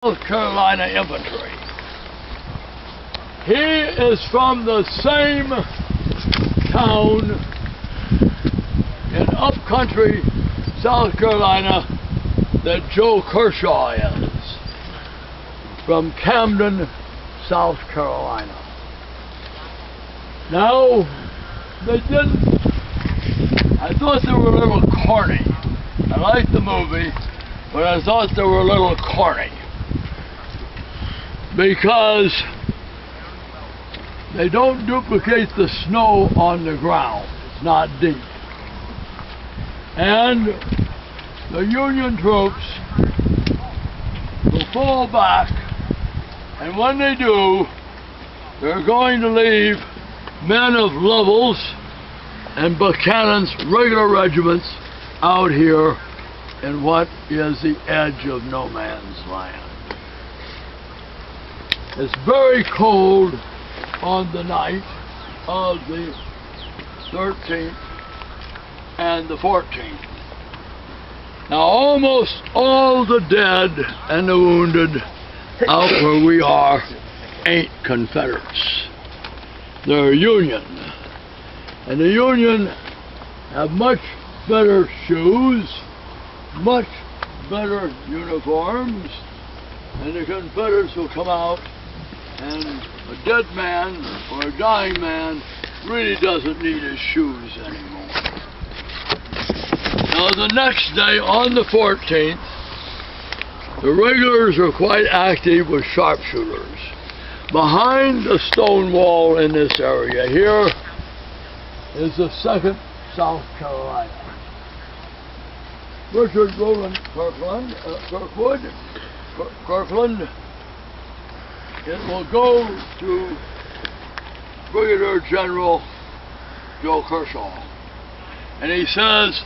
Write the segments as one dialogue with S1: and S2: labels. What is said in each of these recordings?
S1: South Carolina Infantry. He is from the same town in upcountry South Carolina that Joe Kershaw is, from Camden, South Carolina. Now, I thought they were a little corny. I liked the movie, but I thought they were a little corny, because they don't duplicate the snow on the ground. It's not deep. And the Union troops will fall back, and when they do, they're going to leave men of Lovell's and Buchanan's regular regiments out here in what is the edge of no man's land. It's very cold on the night of the 13th and the 14th. Now, almost all the dead and the wounded out where we are ain't Confederates. They're Union. And the Union have much better shoes, much better uniforms, and the Confederates will come out, and a dead man or a dying man really doesn't need his shoes anymore. Now, the next day, on the 14th, the regulars are quite active with sharpshooters. Behind the stone wall in this area here is the 2nd South Carolina. Richard Roland Kirkland, it will go to Brigadier General Joe Kershaw. And he says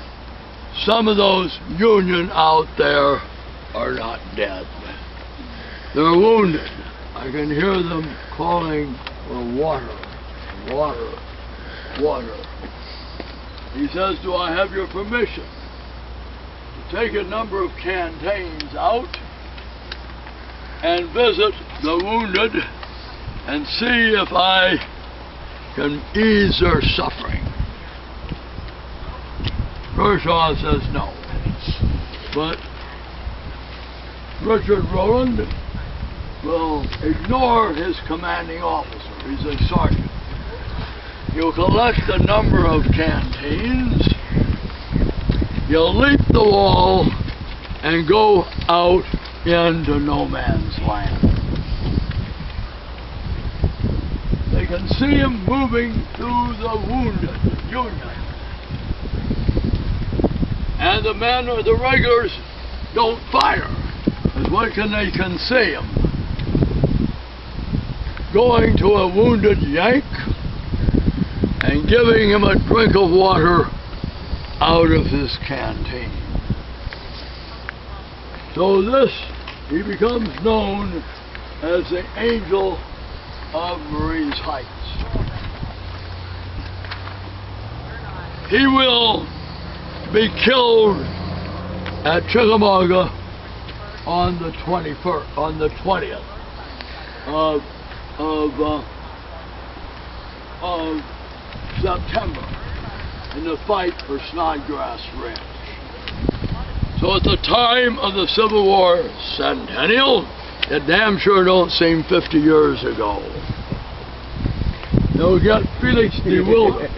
S1: some of those Union out there are not dead. They're wounded. I can hear them calling for water, water, water. He says, do I have your permission to take a number of canteens out and visit the wounded and see if I can ease their suffering? Kershaw says no. But Richard Roland will ignore his commanding officer. He's a sergeant. He'll collect a number of canteens. He'll leap the wall and go out into no man's land. They can see him moving through the wounded Union. And the men or the regulars don't fire, because they can see him going to a wounded Yank and giving him a drink of water out of his canteen. So this, he becomes known as the Angel of Marie's Heights. He will be killed at Chickamauga on the 20th of September in the fight for Snodgrass Ridge. So at the time of the Civil War centennial, it damn sure don't seem 50 years ago. Now we got Felix de Wilder,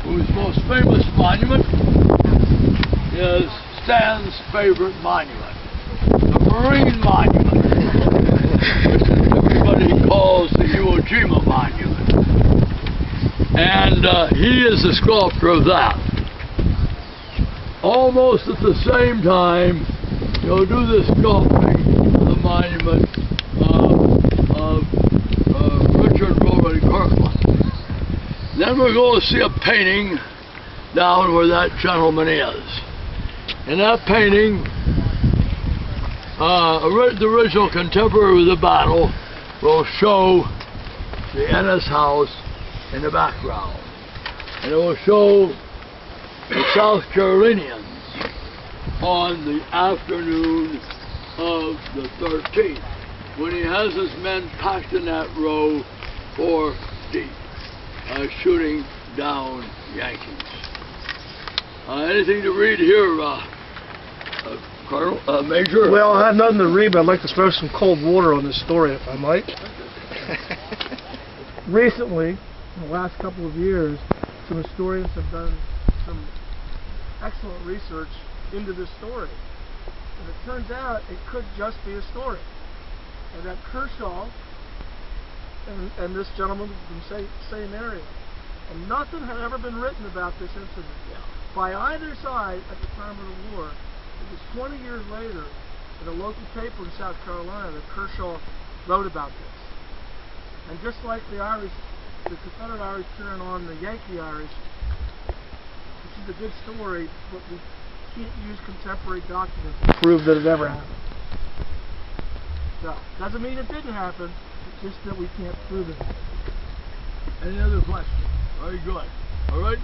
S1: whose most famous monument is Stan's favorite monument, the Marine Monument, which everybody calls the Iwo Jima Monument. And he is the sculptor of that. Almost at the same time, he'll do the sculpting of the monument of Richard Roland Kirkland. Then we're going to see a painting down where that gentleman is. And that painting, the original contemporary of the battle, will show the Ennis House in the background. And it will show the South Carolinians on the afternoon of the 13th, when he has his men packed in that row 4 deep, shooting down Yankees. Anything to read here, Colonel, Major?
S2: Well, I have nothing to read, but I'd like to throw some cold water on this story, if I might. Recently, in the last couple of years, some historians have done some excellent research into this story. And it turns out it could just be a story. And that Kershaw and this gentleman from the same area, and nothing had ever been written about this incident by either side at the time of the war. It was 20 years later in a local paper in South Carolina that Kershaw wrote about this. And just like the Confederate Irish cheering on the Yankee Irish, this is a good story, but we can't use contemporary documents to prove that it ever happened. So, doesn't mean it didn't happen, it's just that we can't prove it.
S1: Any other questions? Very good. All right.